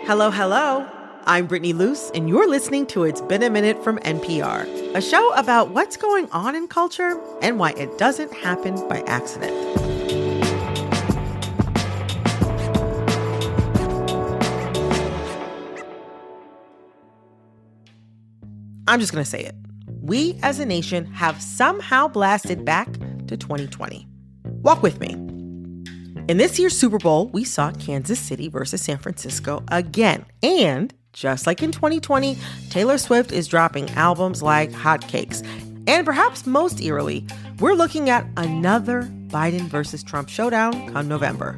Hello, hello. I'm Brittany Luse, and you're listening to It's Been a Minute from NPR, a show about what's going on in culture and why it doesn't happen by accident. I'm just going to say it. We as a nation have somehow blasted back to 2020. Walk with me. In this year's Super Bowl, we saw Kansas City versus San Francisco again. And just like in 2020, Taylor Swift is dropping albums like hotcakes. And perhaps most eerily, we're looking at another Biden versus Trump showdown come November.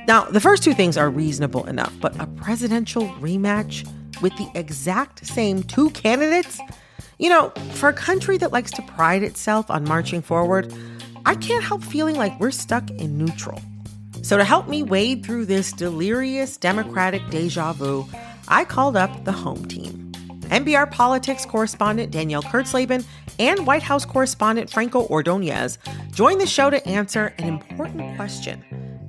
Now, the first two things are reasonable enough, but a presidential rematch with the exact same two candidates? You know, for a country that likes to pride itself on marching forward, I can't help feeling like we're stuck in neutral. So to help me wade through this delirious Democratic deja vu, I called up the home team. NPR politics correspondent Danielle Kurtzleben and White House correspondent Franco Ordoñez joined the show to answer an important question.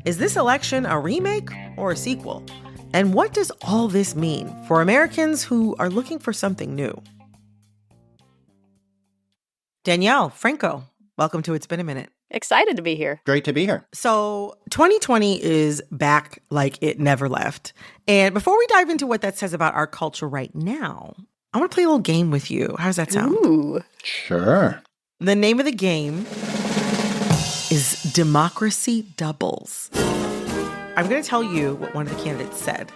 Is this election a remake or a sequel? And what does all this mean for Americans who are looking for something new? Danielle, Franco, welcome to It's Been a Minute. Excited to be here. Great to be here. So 2020 is back like it never left. And before we dive into what that says about our culture right now, I want to play a little game with you. How does that sound? Ooh. Sure. The name of the game is Democracy Doubles. I'm going to tell you what one of the candidates said.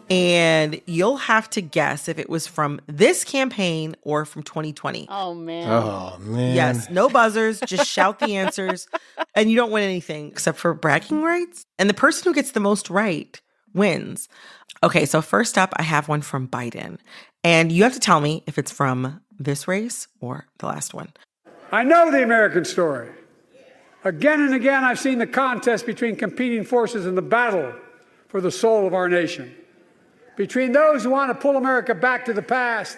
And you'll have to guess if it was from this campaign or from 2020. Oh, man. Oh, man. Yes, no buzzers, just shout the answers. And you don't win anything except for bragging rights. And the person who gets the most right wins. Okay, so first up, I have one from Biden. And you have to tell me if it's from this race or the last one. I know the American story. Again and again, I've seen the contest between competing forces in the battle for the soul of our nation. Between those who want to pull America back to the past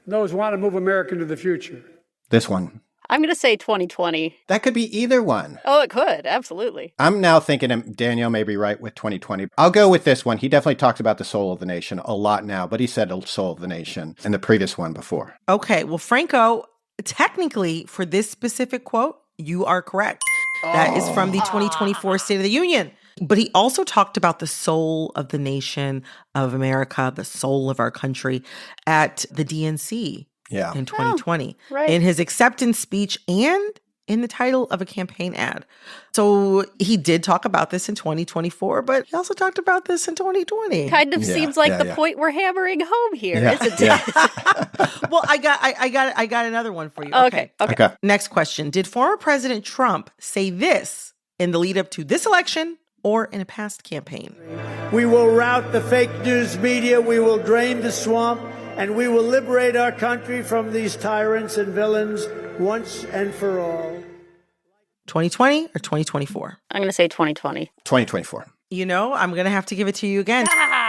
and those who want to move America into the future. This one. I'm going to say 2020. That could be either one. Oh, it could. Absolutely. I'm now thinking Danielle may be right with 2020. I'll go with this one. He definitely talks about the soul of the nation a lot now, but he said the soul of the nation in the previous one before. Okay, well, Franco, technically for this specific quote, you are correct. That is from the 2024 State of the Union. But he also talked about the soul of the nation of America, the soul of our country at the DNC in 2020. Oh, right. In his acceptance speech and in the title of a campaign ad. So he did talk about this in 2024, but he also talked about this in 2020. Kind of seems like the point we're hammering home here, isn't it? Well, I got another one for you. Okay. Next question. Did former President Trump say this in the lead up to this election or in a past campaign? We will rout the fake news media, we will drain the swamp, and we will liberate our country from these tyrants and villains once and for all. 2020 or 2024? I'm going to say 2020. 2024. You know, I'm going to have to give it to you again.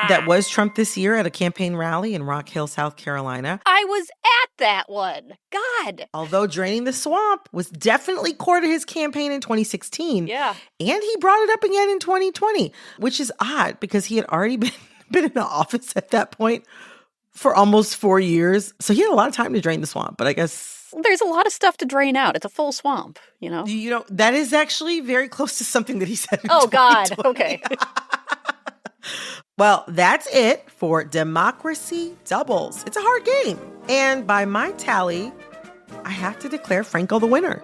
That was Trump this year at a campaign rally in Rock Hill, South Carolina. I was at that one. God. Although draining the swamp was definitely core to his campaign in 2016. Yeah. And he brought it up again in 2020, which is odd because he had already been in the office at that point for almost 4 years. So he had a lot of time to drain the swamp, but I guess... There's a lot of stuff to drain out. It's a full swamp, you know? You know, that is actually very close to something that he said in Oh, God. 2020. Okay. Well, that's it for Democracy Doubles. It's a hard game. And by my tally, I have to declare Franco the winner.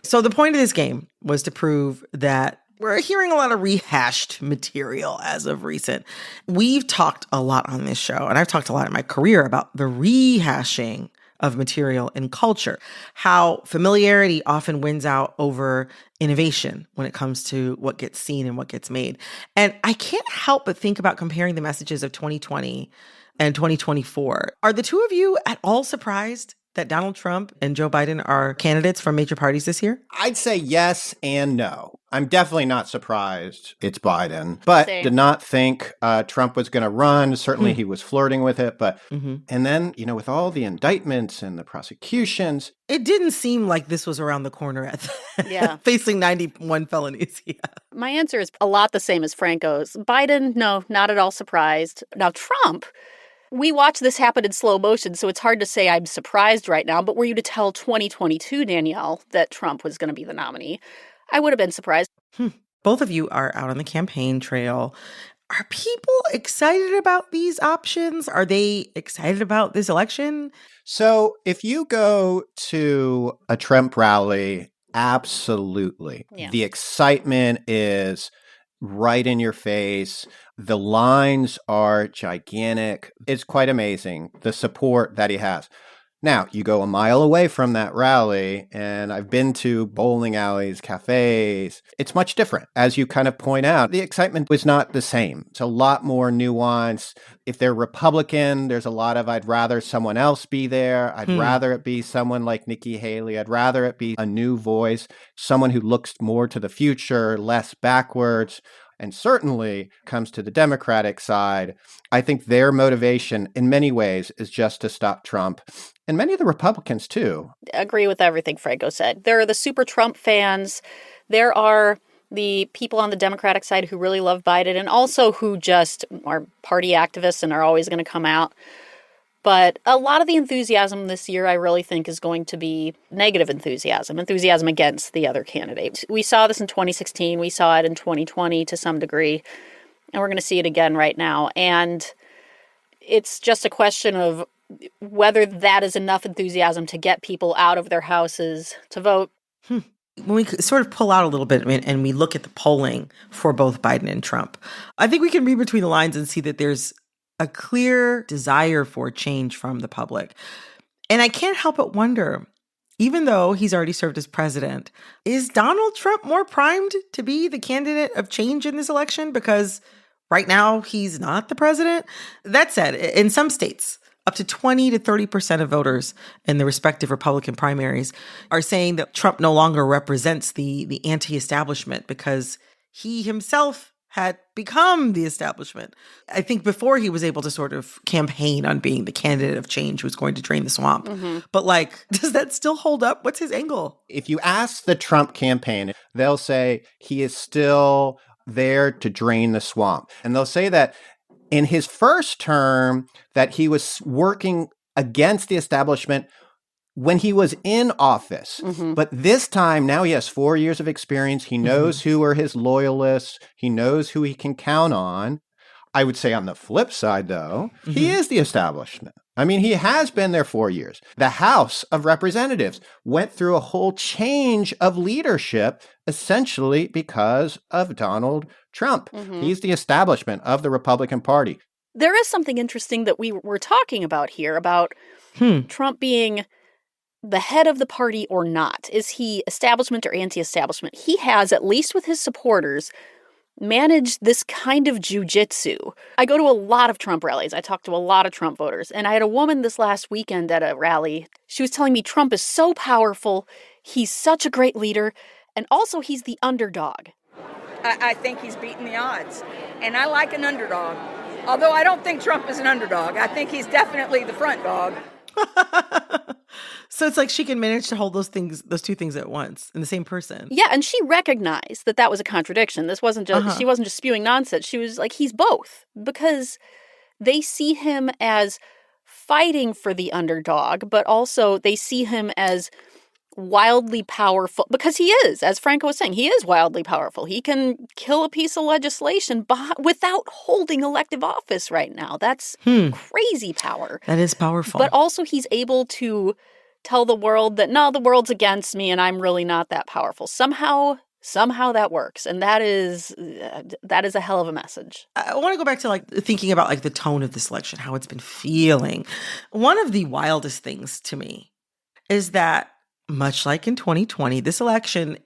So the point of this game was to prove that we're hearing a lot of rehashed material as of recent. We've talked a lot on this show, and I've talked a lot in my career about the rehashing of material in culture, how familiarity often wins out over innovation when it comes to what gets seen and what gets made. And I can't help but think about comparing the messages of 2020 and 2024. Are the two of you at all surprised that Donald Trump and Joe Biden are candidates from major parties this year? I'd say yes and no. I'm definitely not surprised it's Biden, but Same. did not think Trump was going to run. Certainly he was flirting with it, but and then, you know, with all the indictments and the prosecutions. It didn't seem like this was around the corner at Yeah. facing 91 felonies. Yeah. My answer is a lot the same as Franco's. Biden, no, not at all surprised. Now, Trump, we watch this happen in slow motion, so it's hard to say I'm surprised right now. But were you to tell 2022, Danielle, that Trump was going to be the nominee, I would have been surprised. Both of you are out on the campaign trail. Are people excited about these options? Are they excited about this election? So if you go to a Trump rally, absolutely. Yeah. The excitement is right in your face. The lines are gigantic. It's quite amazing, the support that he has. Now, you go a mile away from that rally, and I've been to bowling alleys, cafes. It's much different. As you kind of point out, the excitement was not the same. It's a lot more nuanced. If they're Republican, there's a lot of, I'd rather someone else be there. I'd rather it be someone like Nikki Haley. I'd rather it be a new voice, someone who looks more to the future, less backwards. And certainly comes to the Democratic side, I think their motivation in many ways is just to stop Trump. And many of the Republicans, too. Agree with everything Franco said. There are the super Trump fans. There are the people on the Democratic side who really love Biden and also who just are party activists and are always going to come out. But a lot of the enthusiasm this year, I really think, is going to be negative enthusiasm against the other candidate. We saw this in 2016. We saw it in 2020 to some degree. And we're going to see it again right now. And it's just a question of whether that is enough enthusiasm to get people out of their houses to vote. When we sort of pull out a little bit and we look at the polling for both Biden and Trump, I think we can read between the lines and see that there's a clear desire for change from the public. And I can't help but wonder, even though he's already served as president, is Donald Trump more primed to be the candidate of change in this election? Because right now he's not the president. That said, in some states, up to 20 to 30% of voters in the respective Republican primaries are saying that Trump no longer represents the anti-establishment because he himself had become the establishment. I think before he was able to sort of campaign on being the candidate of change who's going to drain the swamp. Mm-hmm. But does that still hold up? What's his angle? If you ask the Trump campaign, they'll say he is still there to drain the swamp. And they'll say that in his first term, that he was working against the establishment when he was in office. Mm-hmm. But this time, now he has 4 years of experience. He knows who are his loyalists. He knows who he can count on. I would say on the flip side, though, he is the establishment. I mean, he has been there 4 years. The House of Representatives went through a whole change of leadership, essentially because of Donald Trump. He's the establishment of the Republican Party. There is something interesting that we were talking about here about Trump being the head of the party or not. Is he establishment or anti-establishment? He has, at least with his supporters, managed this kind of jujitsu. I go to a lot of Trump rallies. I talk to a lot of Trump voters. And I had a woman this last weekend at a rally. She was telling me Trump is so powerful. He's such a great leader. And also he's the underdog. I think he's beaten the odds. And I like an underdog. Although I don't think Trump is an underdog. I think he's definitely the front dog. So it's like she can manage to hold those two things at once in the same person. Yeah, and she recognized that was a contradiction. This wasn't just, she wasn't just spewing nonsense. She was like, he's both. Because they see him as fighting for the underdog, but also they see him as wildly powerful, because he is, as Franco was saying, he is wildly powerful. He can kill a piece of legislation without holding elective office right now. That's crazy power. That is powerful. But also he's able to tell the world that, no, the world's against me and I'm really not that powerful. Somehow that works. And that is a hell of a message. I want to go back to thinking about the tone of this election, how it's been feeling. One of the wildest things to me is that much like in 2020, this election,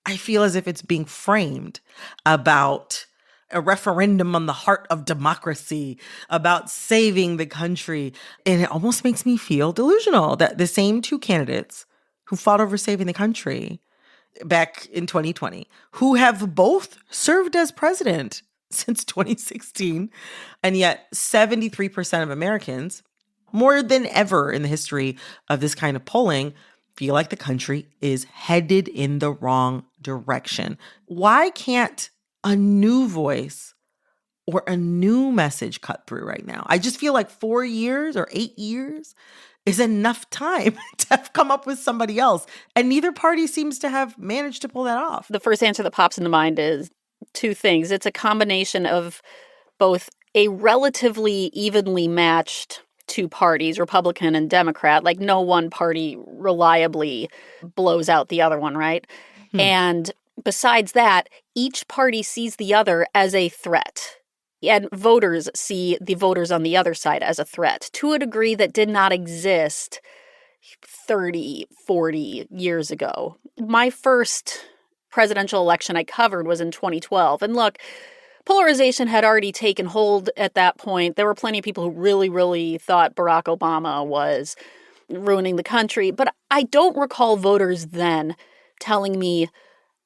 I feel as if it's being framed about a referendum on the heart of democracy, about saving the country. And it almost makes me feel delusional that the same two candidates who fought over saving the country back in 2020, who have both served as president since 2016, and yet 73% of Americans, more than ever in the history of this kind of polling, feel like the country is headed in the wrong direction. Why can't a new voice or a new message cut through right now. I just feel like 4 years or 8 years is enough time to have come up with somebody else. And neither party seems to have managed to pull that off. The first answer that pops into mind is two things. It's a combination of both a relatively evenly matched two parties, Republican and Democrat, like no one party reliably blows out the other one, right? And besides that, each party sees the other as a threat. And voters see the voters on the other side as a threat to a degree that did not exist 30, 40 years ago. My first presidential election I covered was in 2012. And look, polarization had already taken hold at that point. There were plenty of people who really, really thought Barack Obama was ruining the country. But I don't recall voters then telling me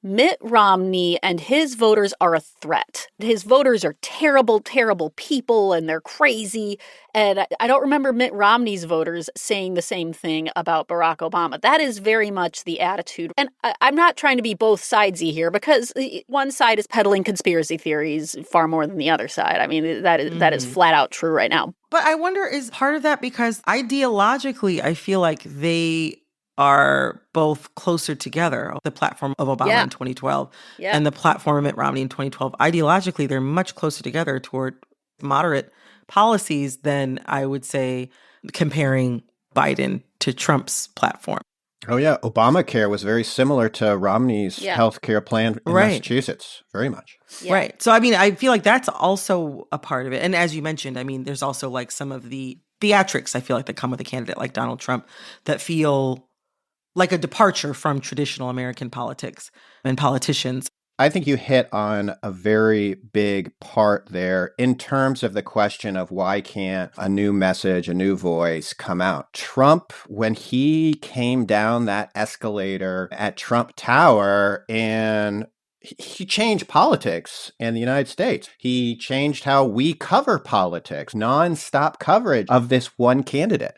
Mitt Romney and his voters are a threat. His voters are terrible, terrible people, and they're crazy. And I don't remember Mitt Romney's voters saying the same thing about Barack Obama. That is very much the attitude. And I'm not trying to be both sidesy here, because one side is peddling conspiracy theories far more than the other side. I mean, that is flat out true right now. But I wonder, is part of that because ideologically, I feel like they are both closer together. The platform of Obama in 2012 and the platform of Mitt Romney in 2012. Ideologically, they're much closer together toward moderate policies than I would say comparing Biden to Trump's platform. Oh, yeah. Obamacare was very similar to Romney's health care plan in Massachusetts. Very much. Yeah. Right. So, I mean, I feel like that's also a part of it. And as you mentioned, I mean, there's also like some of the theatrics, I feel like, that come with a candidate like Donald Trump that feel like a departure from traditional American politics and politicians. I think you hit on a very big part there in terms of the question of why can't a new message, a new voice come out? Trump, when he came down that escalator at Trump Tower, and he changed politics in the United States. He changed how we cover politics, nonstop coverage of this one candidate.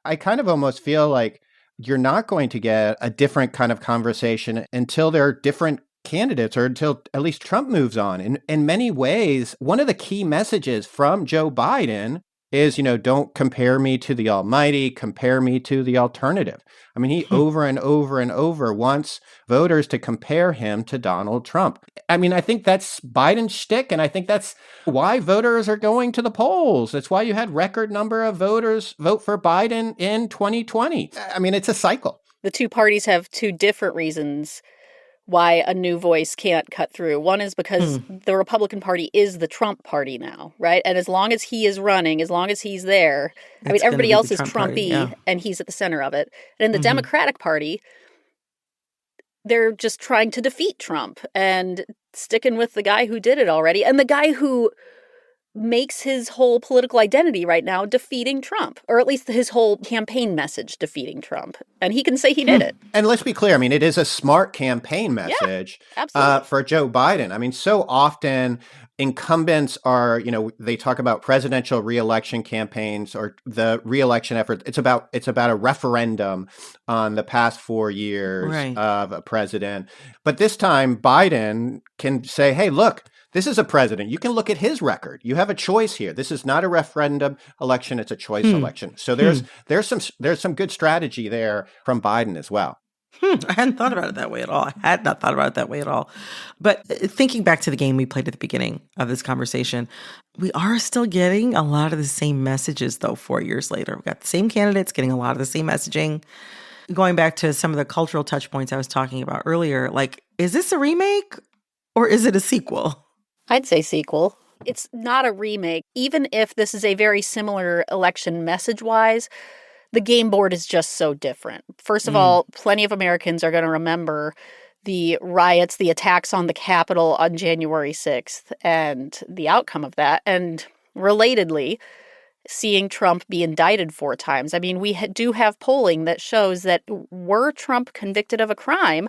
I kind of almost feel like you're not going to get a different kind of conversation until there are different candidates, or until at least Trump moves on. In many ways, one of the key messages from Joe Biden is, don't compare me to the almighty, compare me to the alternative. I mean, he over and over and over wants voters to compare him to Donald Trump. I mean, I think that's Biden's shtick, and I think that's why voters are going to the polls. That's why you had record number of voters vote for Biden in 2020. I mean, it's a cycle. The two parties have two different reasons why a new voice can't cut through. One is because the Republican Party is the Trump party now, right? And as long as he is running, as long as he's there, I mean, everybody else is Trumpy, and he's at the center of it. And in the Democratic Party, they're just trying to defeat Trump and sticking with the guy who did it already, and the guy who makes his whole political identity right now defeating Trump, or at least his whole campaign message defeating Trump. And he can say he did it. And let's be clear. I mean, it is a smart campaign message for Joe Biden. I mean, so often incumbents are, they talk about presidential reelection campaigns or the reelection effort. It's about a referendum on the past 4 years of a president. But this time Biden can say, hey, look, this is a president. You can look at his record. You have a choice here. This is not a referendum election. It's a choice election. So there's some good strategy there from Biden as well. I hadn't thought about it that way at all. I had not thought about it that way at all. But thinking back to the game we played at the beginning of this conversation, we are still getting a lot of the same messages, though, 4 years later. We've got the same candidates getting a lot of the same messaging. Going back to some of the cultural touch points I was talking about earlier, like, is this a remake or is it a sequel? I'd say sequel. It's not a remake. Even if this is a very similar election message-wise, the game board is just so different. First of all, plenty of Americans are going to remember the riots, the attacks on the Capitol on January 6th, and the outcome of that. And relatedly, seeing Trump be indicted 4 times. I mean, we do have polling that shows that were Trump convicted of a crime,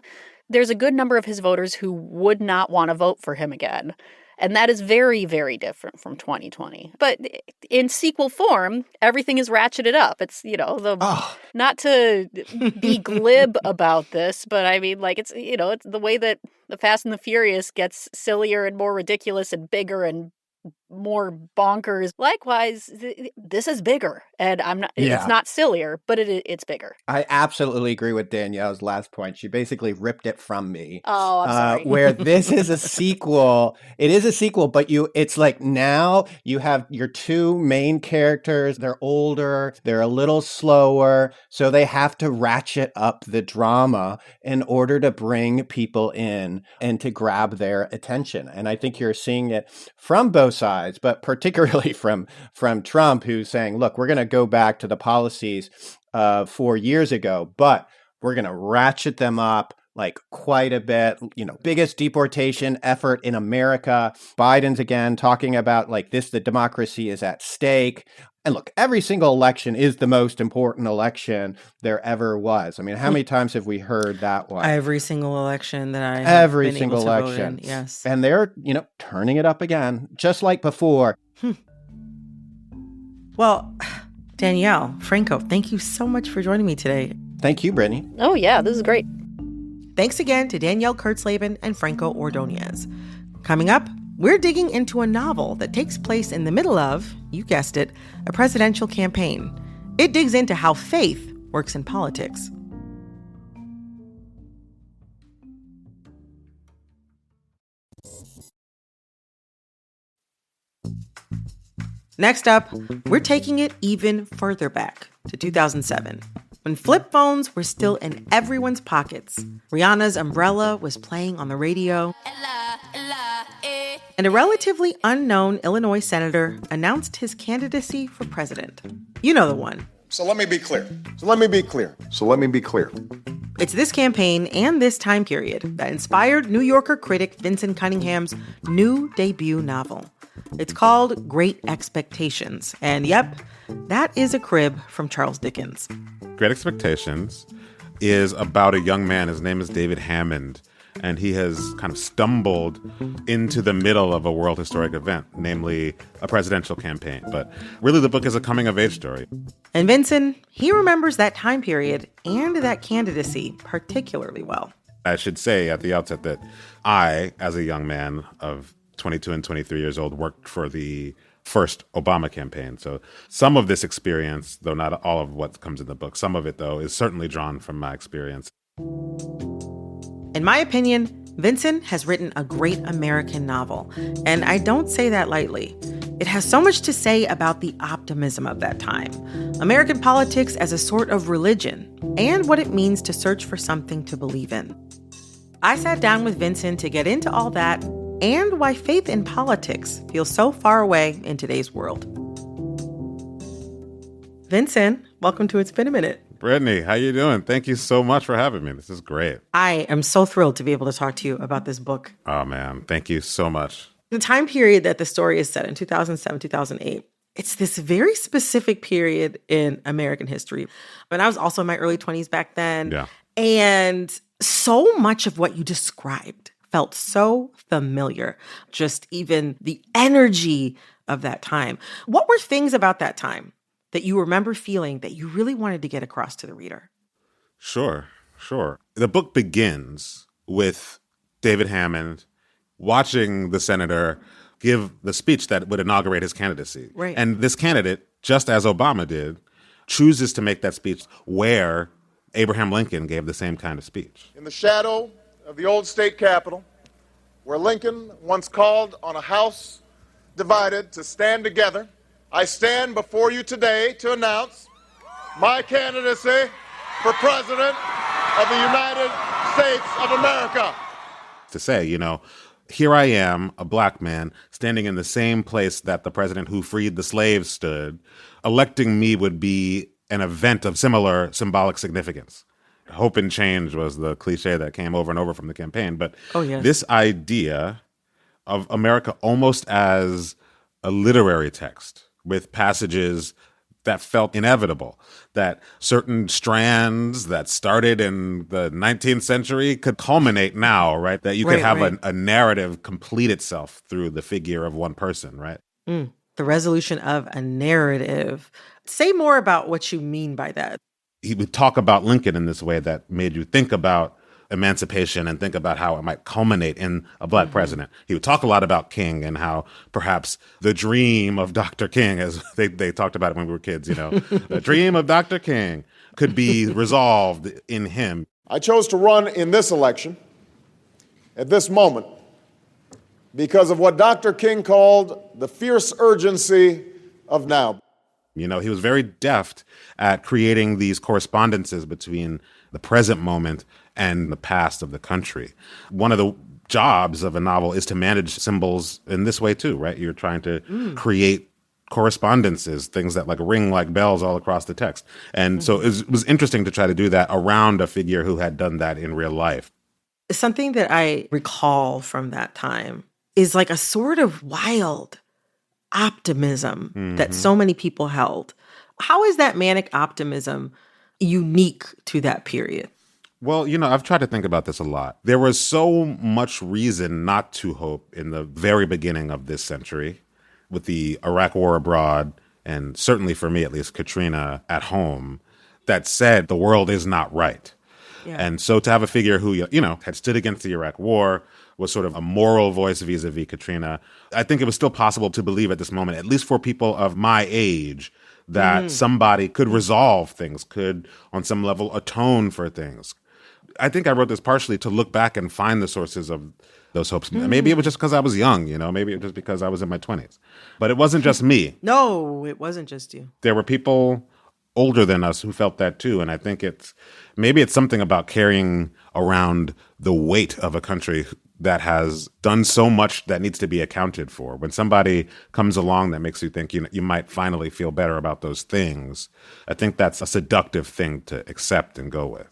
there's a good number of his voters who would not want to vote for him again. And that is very, very different from 2020. But in sequel form, everything is ratcheted up. It's, not to be glib about this, but I mean, like, it's, it's the way that the Fast and the Furious gets sillier and more ridiculous and bigger and more bonkers. Likewise, this is bigger, and it's not sillier, but it's bigger. I absolutely agree with Danielle's last point. She basically ripped it from me. Oh, I'm sorry. Where this is a sequel. It is a sequel, but it's like now you have your two main characters. They're older. They're a little slower. So they have to ratchet up the drama in order to bring people in and to grab their attention. And I think you're seeing it from both sides, but particularly from Trump, who's saying, look, we're going to go back to the policies 4 years ago, but we're going to ratchet them up like quite a bit. Biggest deportation effort in America. Biden's again talking about like this, the democracy is at stake. And look, every single election is the most important election there ever was. I mean, how many times have we heard that one? Every single election that I have been able to vote in, yes. And they're, turning it up again, just like before. Well, Danielle, Franco, thank you so much for joining me today. Thank you, Brittany. Oh, yeah, this is great. Thanks again to Danielle Kurtzleben and Franco Ordoñez. Coming up, we're digging into a novel that takes place in the middle of, you guessed it, a presidential campaign. It digs into how faith works in politics. Next up, we're taking it even further back to 2007, when flip phones were still in everyone's pockets. Rihanna's Umbrella was playing on the radio, and a relatively unknown Illinois senator announced his candidacy for president. You know the one. So let me be clear. It's this campaign and this time period that inspired New Yorker critic Vinson Cunningham's new debut novel. It's called Great Expectations. And yep, that is a crib from Charles Dickens. Great Expectations is about a young man. His name is David Hammond. And he has kind of stumbled into the middle of a world historic event, namely a presidential campaign. But really, the book is a coming-of-age story. And Vinson, he remembers that time period and that candidacy particularly well. I should say at the outset that I, as a young man of 22 and 23 years old, worked for the first Obama campaign. So some of this experience, though not all of what comes in the book, some of it, though, is certainly drawn from my experience. In my opinion, Vinson has written a great American novel, and I don't say that lightly. It has so much to say about the optimism of that time, American politics as a sort of religion, and what it means to search for something to believe in. I sat down with Vinson to get into all that and why faith in politics feels so far away in today's world. Vinson, welcome to It's Been a Minute. Brittany, how you doing? Thank you so much for having me. This is great. I am so thrilled to be able to talk to you about this book. Oh, man. Thank you so much. The time period that the story is set in, 2007, 2008, it's this very specific period in American history. And I was also in my early 20s back then. Yeah. And so much of what you described felt so familiar, just even the energy of that time. What were things about that time that you remember feeling that you really wanted to get across to the reader? Sure. The book begins with David Hammond watching the senator give the speech that would inaugurate his candidacy. Right. And this candidate, just as Obama did, chooses to make that speech where Abraham Lincoln gave the same kind of speech. In the shadow of the old state capitol, where Lincoln once called on a house divided to stand together, I stand before you today to announce my candidacy for President of the United States of America. To say, here I am, a black man, standing in the same place that the president who freed the slaves stood. Electing me would be an event of similar symbolic significance. Hope and change was the cliche that came over and over from the campaign. But This idea of America almost as a literary text with passages that felt inevitable, that certain strands that started in the 19th century could culminate now, right? That you could have a narrative complete itself through the figure of one person, right? The resolution of a narrative. Say more about what you mean by that. He would talk about Lincoln in this way that made you think about emancipation and think about how it might culminate in a black president. He would talk a lot about King and how perhaps the dream of Dr. King, as they talked about it when we were kids, the dream of Dr. King could be resolved in him. I chose to run in this election at this moment because of what Dr. King called the fierce urgency of now. He was very deft at creating these correspondences between the present moment and the past of the country. One of the jobs of a novel is to manage symbols in this way too, right? You're trying to create correspondences, things that like ring like bells all across the text. And so it was interesting to try to do that around a figure who had done that in real life. Something that I recall from that time is like a sort of wild optimism that so many people held. How is that manic optimism unique to that period? Well, I've tried to think about this a lot. There was so much reason not to hope in the very beginning of this century with the Iraq War abroad, and certainly for me, at least, Katrina at home, that said the world is not right. Yeah. And so to have a figure who, had stood against the Iraq War, was sort of a moral voice vis-a-vis Katrina, I think it was still possible to believe at this moment, at least for people of my age, that somebody could resolve things, could on some level atone for things. I think I wrote this partially to look back and find the sources of those hopes. Maybe it was just because I was young, maybe it was just because I was in my 20s. But it wasn't just me. No, it wasn't just you. There were people older than us who felt that too. And I think it's something about carrying around the weight of a country that has done so much that needs to be accounted for. When somebody comes along that makes you think you might finally feel better about those things, I think that's a seductive thing to accept and go with.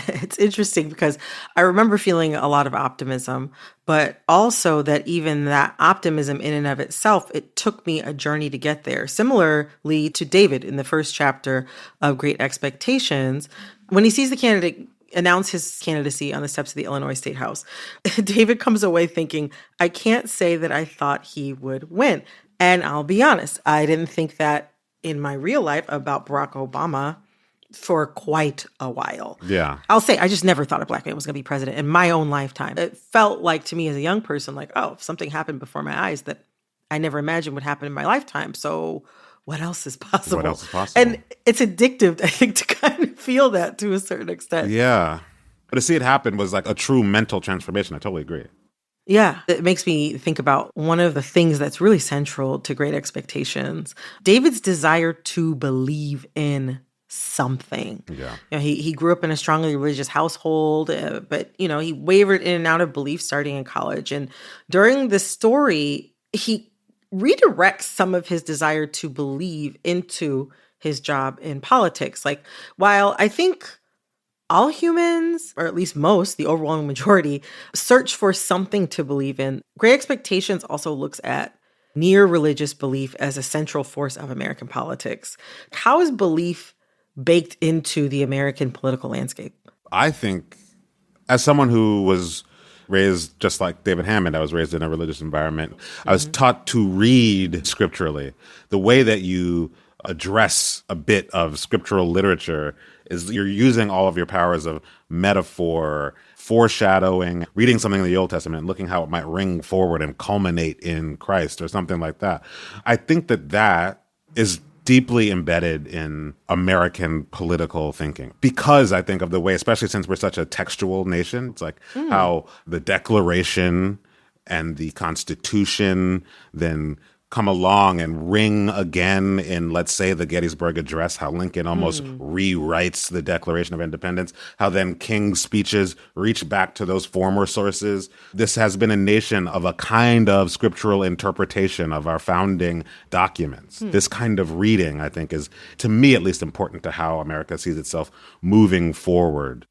It's interesting because I remember feeling a lot of optimism, but also that even that optimism in and of itself, it took me a journey to get there. Similarly to David in the first chapter of Great Expectations, when he sees the candidate announce his candidacy on the steps of the Illinois State House, David comes away thinking, I can't say that I thought he would win. And I'll be honest, I didn't think that in my real life about Barack Obama for quite a while. Yeah. I'll say I just never thought a black man was going to be president in my own lifetime. It felt like to me as a young person, like, oh, something happened before my eyes that I never imagined would happen in my lifetime. So what else is possible? What else is possible? And it's addictive, I think, to kind of feel that to a certain extent. Yeah. But to see it happen was like a true mental transformation. I totally agree. Yeah, it makes me think about one of the things that's really central to Great Expectations, David's desire to believe in something. Yeah. He grew up in a strongly religious household, but, he wavered in and out of belief starting in college. And during the story, he redirects some of his desire to believe into his job in politics. Like, while I think all humans, or at least most, the overwhelming majority, search for something to believe in, Great Expectations also looks at near religious belief as a central force of American politics. How is belief baked into the American political landscape? I think, as someone who was raised just like David Hammond, I was raised in a religious environment. I was taught to read scripturally. The way that you address a bit of scriptural literature is you're using all of your powers of metaphor, foreshadowing, reading something in the Old Testament and looking how it might ring forward and culminate in Christ or something like that. I think that is deeply embedded in American political thinking because I think of the way, especially since we're such a textual nation, it's like how the Declaration and the Constitution then come along and ring again in, let's say, the Gettysburg Address, how Lincoln almost rewrites the Declaration of Independence, how then King's speeches reach back to those former sources. This has been a nation of a kind of scriptural interpretation of our founding documents. This kind of reading, I think, is, to me at least, important to how America sees itself moving forward.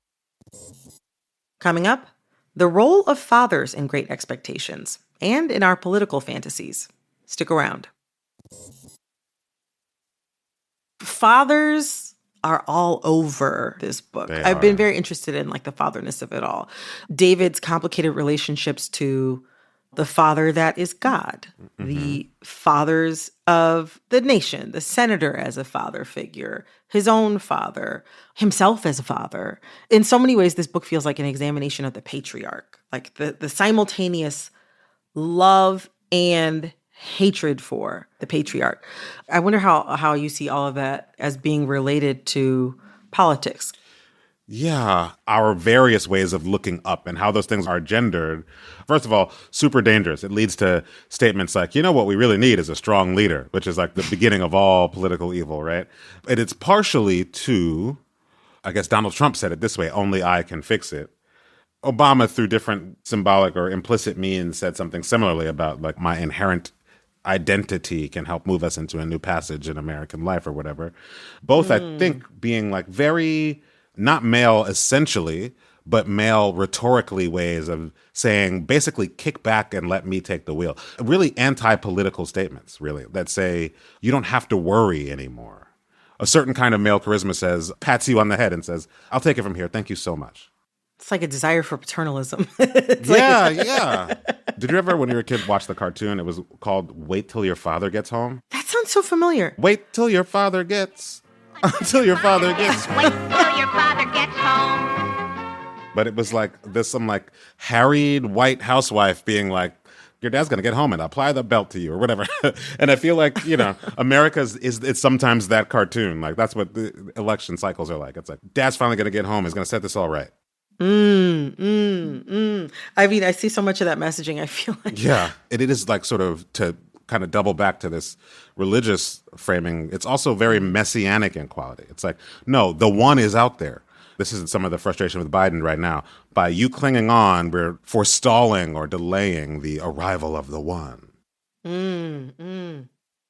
Coming up, the role of fathers in Great Expectations and in our political fantasies. Stick around. Fathers are all over this book. I've been very interested in like the fatherness of it all. David's complicated relationships to the father that is God, the fathers of the nation, the senator as a father figure, his own father, himself as a father. In so many ways, this book feels like an examination of the patriarch, like the simultaneous love and hatred for the patriarch. I wonder how you see all of that as being related to politics. Yeah, our various ways of looking up and how those things are gendered. First of all, super dangerous. It leads to statements like, you know, what we really need is a strong leader, which is like the beginning of all political evil, right? And it's partially to, I guess Donald Trump said it this way, only I can fix it. Obama, through different symbolic or implicit means, said something similarly about like my inherent identity can help move us into a new passage in American life or whatever. Both, I think, being like very not male essentially, but male rhetorically ways of saying basically kick back and let me take the wheel. Really anti-political statements, really, that say you don't have to worry anymore. A certain kind of male charisma says, pats you on the head and says, I'll take it from here. Thank you so much. It's like a desire for paternalism. Yeah. Did you ever, when you were a kid, watch the cartoon? It was called Wait Till Your Father Gets Home. That sounds so familiar. Wait till your father gets... Until your father gets... Wait till your father gets home. But it was like, there's some like harried white housewife being like, your dad's going to get home and apply the belt to you or whatever. And I feel like, you know, it's sometimes that cartoon. Like that's what the election cycles are like. It's like, dad's finally going to get home. He's going to set this all right. I mean, I see so much of that messaging, I feel like. Yeah. It is like sort of to kind of double back to this religious framing. It's also very messianic in quality. It's like, no, the one is out there. This is some of the frustration with Biden right now. By you clinging on, we're forestalling or delaying the arrival of the one.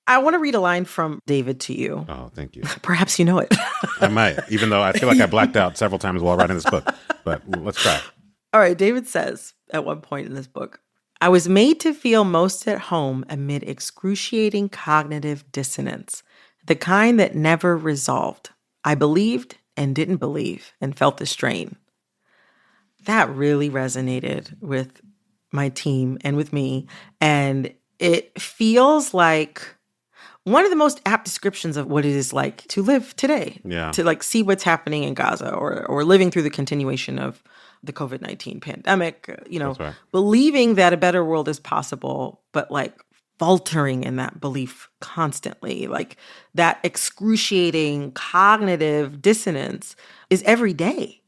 I want to read a line from David to you. Oh, thank you. Perhaps you know it. I might, even though I feel like I blacked out several times while writing this book. But let's try. All right. David says at one point in this book, I was made to feel most at home amid excruciating cognitive dissonance, the kind that never resolved. I believed and didn't believe and felt the strain. That really resonated with my team and with me. And it feels like one of the most apt descriptions of what it is like to live today. Yeah. To like see what's happening in Gaza or living through the continuation of the COVID-19 pandemic, you know, right. Believing that a better world is possible, but like faltering in that belief constantly. Like that excruciating cognitive dissonance is every day.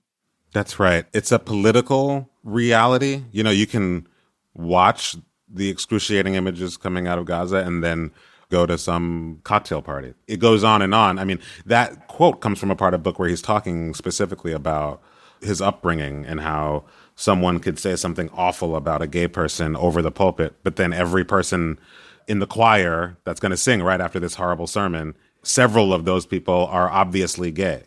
That's right. It's a political reality. You know, you can watch the excruciating images coming out of Gaza and then go to some cocktail party. It goes on and on. I mean, that quote comes from a part of the book where he's talking specifically about his upbringing and how someone could say something awful about a gay person over the pulpit, but then every person in the choir that's going to sing right after this horrible sermon, several of those people are obviously gay.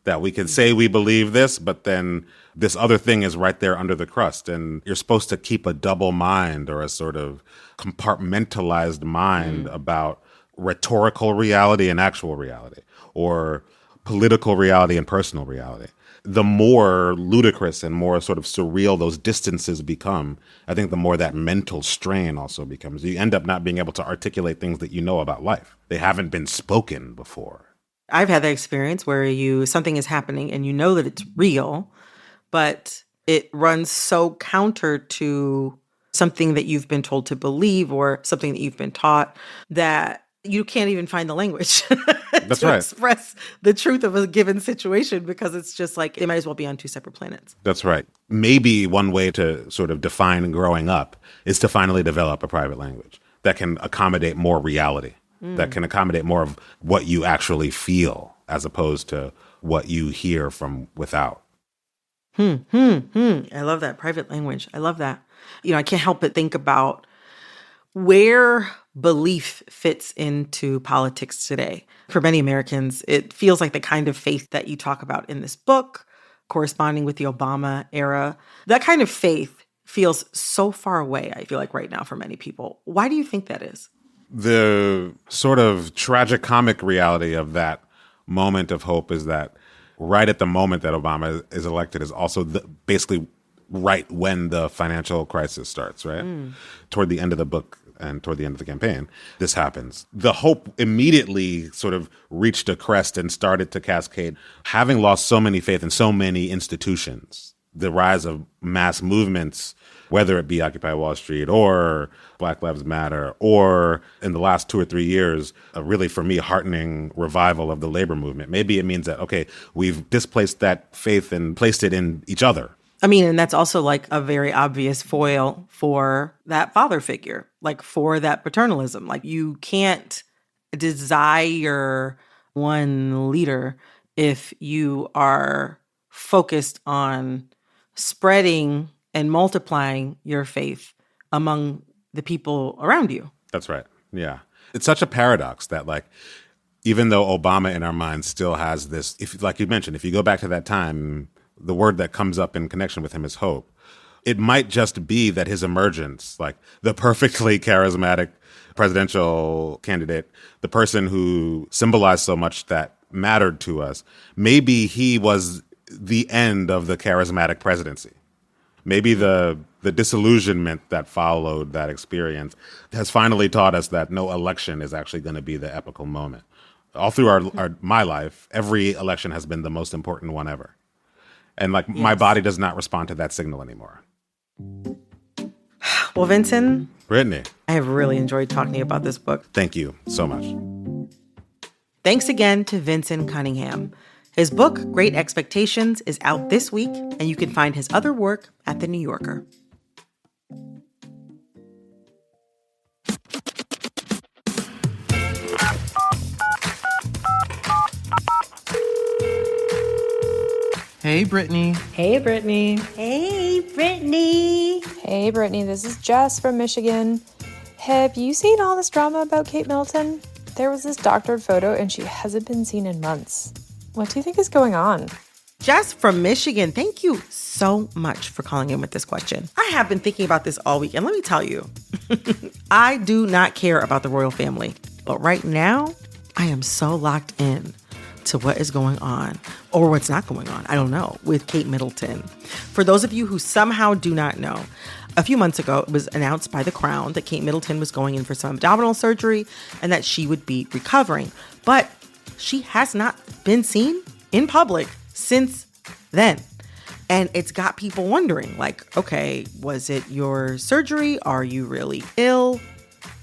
That we can say we believe this, but then this other thing is right there under the crust. And you're supposed to keep a double mind or a sort of compartmentalized mind about rhetorical reality and actual reality, or political reality and personal reality. The more ludicrous and more sort of surreal those distances become, I think the more that mental strain also becomes. You end up not being able to articulate things that you know about life. They haven't been spoken before. I've had that experience where something is happening and you know that it's real, but it runs so counter to something that you've been told to believe or something that you've been taught that you can't even find the language That's to right. express the truth of a given situation, because it's just like they might as well be on two separate planets. That's right. Maybe one way to sort of define growing up is to finally develop a private language that can accommodate more reality, that can accommodate more of what you actually feel as opposed to what you hear from without. I love that. Private language. I love that. You know, I can't help but think about where belief fits into politics today. For many Americans, it feels like the kind of faith that you talk about in this book, corresponding with the Obama era. That kind of faith feels so far away, I feel like right now for many people. Why do you think that is? The sort of tragicomic reality of that moment of hope is that right at the moment that Obama is elected is also basically right when the financial crisis starts, right? Toward the end of the book and toward the end of the campaign, this happens. The hope immediately sort of reached a crest and started to cascade. Having lost so many faith in so many institutions, the rise of mass movements, whether it be Occupy Wall Street or Black Lives Matter, or in the last 2 or 3 years, a really, for me, heartening revival of the labor movement. Maybe it means that, okay, we've displaced that faith and placed it in each other. I mean, and that's also like a very obvious foil for that father figure, like for that paternalism. Like you can't desire one leader if you are focused on spreading and multiplying your faith among the people around you. That's right. Yeah. It's such a paradox that, like, even though Obama in our minds still has this, if, like you mentioned, if you go back to that time, the word that comes up in connection with him is hope. It might just be that his emergence, like the perfectly charismatic presidential candidate, the person who symbolized so much that mattered to us, maybe he was the end of the charismatic presidency. Maybe the disillusionment that followed that experience has finally taught us that no election is actually going to be the epical moment. All through my life, every election has been the most important one ever. And like my body does not respond to that signal anymore. Well, Vinson. Brittany. I have really enjoyed talking to you about this book. Thank you so much. Thanks again to Vinson Cunningham. His book, Great Expectations, is out this week, and you can find his other work at The New Yorker. Hey, Brittany. Hey, Brittany. Hey, Brittany. Hey, Brittany. This is Jess from Michigan. Have you seen all this drama about Kate Middleton? There was this doctored photo, and she hasn't been seen in months. What do you think is going on? Jess from Michigan, thank you so much for calling in with this question. I have been thinking about this all week, and let me tell you, I do not care about the royal family. But right now, I am so locked in to what is going on, or what's not going on, I don't know, with Kate Middleton. For those of you who somehow do not know, a few months ago, it was announced by The Crown that Kate Middleton was going in for some abdominal surgery and that she would be recovering. But she has not been seen in public since then. And it's got people wondering, like, okay, was it your surgery? Are you really ill?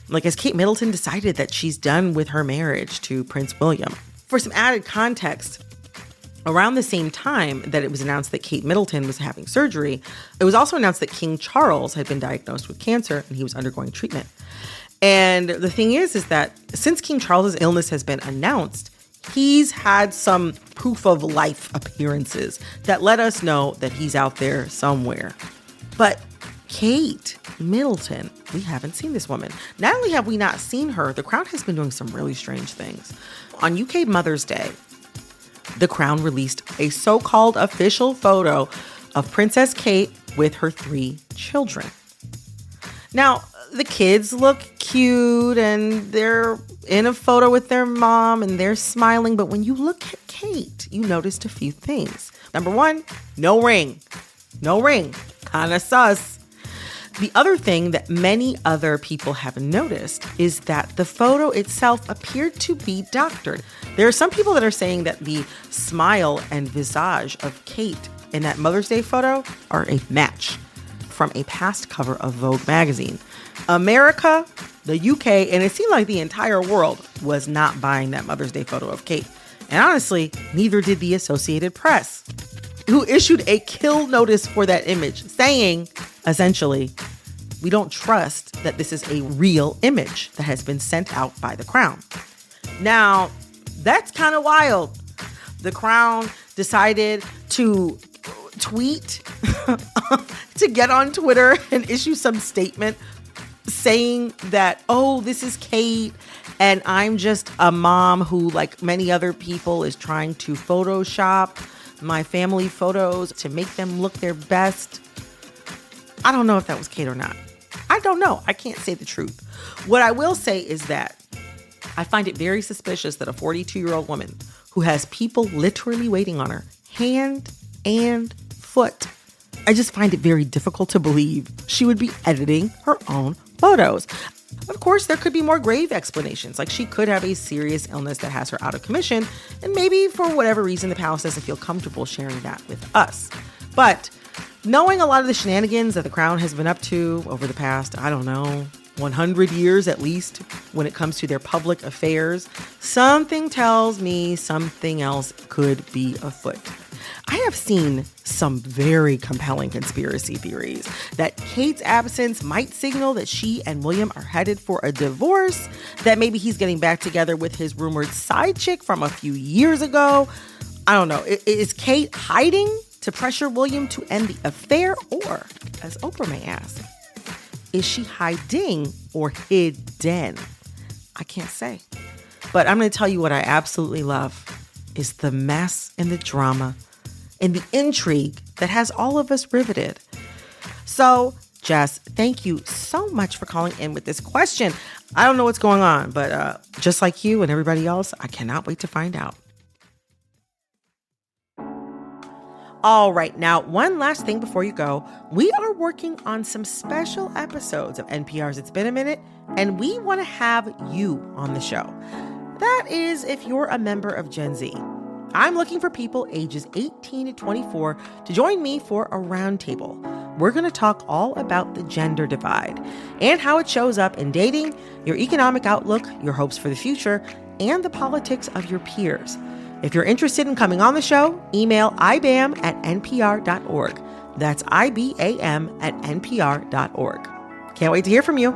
Like, has Kate Middleton decided that she's done with her marriage to Prince William? For some added context, around the same time that it was announced that Kate Middleton was having surgery, it was also announced that King Charles had been diagnosed with cancer and he was undergoing treatment. And the thing is that since King Charles's illness has been announced, he's had some proof of life appearances that let us know that he's out there somewhere. But Kate Middleton, we haven't seen this woman. Not only have we not seen her, the Crown has been doing some really strange things. On UK Mother's Day, the Crown released a so-called official photo of Princess Kate with her 3 children. Now, the kids look cute and they're in a photo with their mom and they're smiling. But when you look at Kate, you noticed a few things. Number 1, no ring. No ring. Kinda sus. The other thing that many other people have noticed is that the photo itself appeared to be doctored. There are some people that are saying that the smile and visage of Kate in that Mother's Day photo are a match from a past cover of Vogue magazine. America, the UK, and it seemed like the entire world was not buying that Mother's Day photo of Kate. And honestly, neither did the Associated Press, who issued a kill notice for that image, saying, essentially, we don't trust that this is a real image that has been sent out by the Crown. Now, that's kind of wild. The Crown decided to tweet, to get on Twitter and issue some statement saying that, oh, this is Kate, and I'm just a mom who, like many other people, is trying to Photoshop my family photos to make them look their best. I don't know if that was Kate or not. I don't know. I can't say the truth. What I will say is that I find it very suspicious that a 42-year-old woman who has people literally waiting on her, hand and foot. I just find it very difficult to believe she would be editing her own photos. Of course, there could be more grave explanations, like she could have a serious illness that has her out of commission, and maybe for whatever reason the palace doesn't feel comfortable sharing that with us. But knowing a lot of the shenanigans that the Crown has been up to over the past, 100 years at least, when it comes to their public affairs, something tells me something else could be afoot. I have seen some very compelling conspiracy theories that Kate's absence might signal that she and William are headed for a divorce, that maybe he's getting back together with his rumored side chick from a few years ago. I don't know. Is Kate hiding to pressure William to end the affair? Or, as Oprah may ask, is she hiding or hidden? I can't say. But I'm going to tell you what I absolutely love is the mess and the drama and the intrigue that has all of us riveted. So, Jess, thank you so much for calling in with this question. I don't know what's going on, but just like you and everybody else, I cannot wait to find out. All right, now, one last thing before you go. We are working on some special episodes of NPR's It's Been a Minute, and we want to have you on the show. That is, if you're a member of Gen Z. I'm looking for people ages 18 to 24 to join me for a roundtable. We're going to talk all about the gender divide and how it shows up in dating, your economic outlook, your hopes for the future, and the politics of your peers. If you're interested in coming on the show, email ibam@npr.org. That's IBAM@npr.org. Can't wait to hear from you.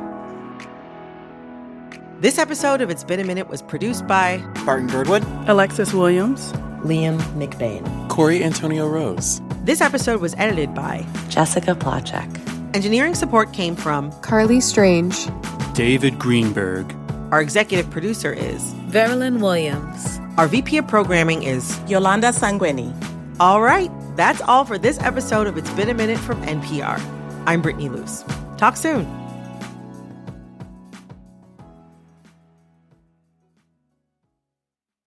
This episode of It's Been a Minute was produced by Barton Girdwood, Alexis Williams, Liam McBain, Corey Antonio Rose. This episode was edited by Jessica Plachek. Engineering support came from Carly Strange, David Greenberg. Our executive producer is Verlyn Williams. Our VP of programming is Yolanda Sanguini. All right, that's all for this episode of It's Been a Minute from NPR. I'm Brittany Luse. Talk soon.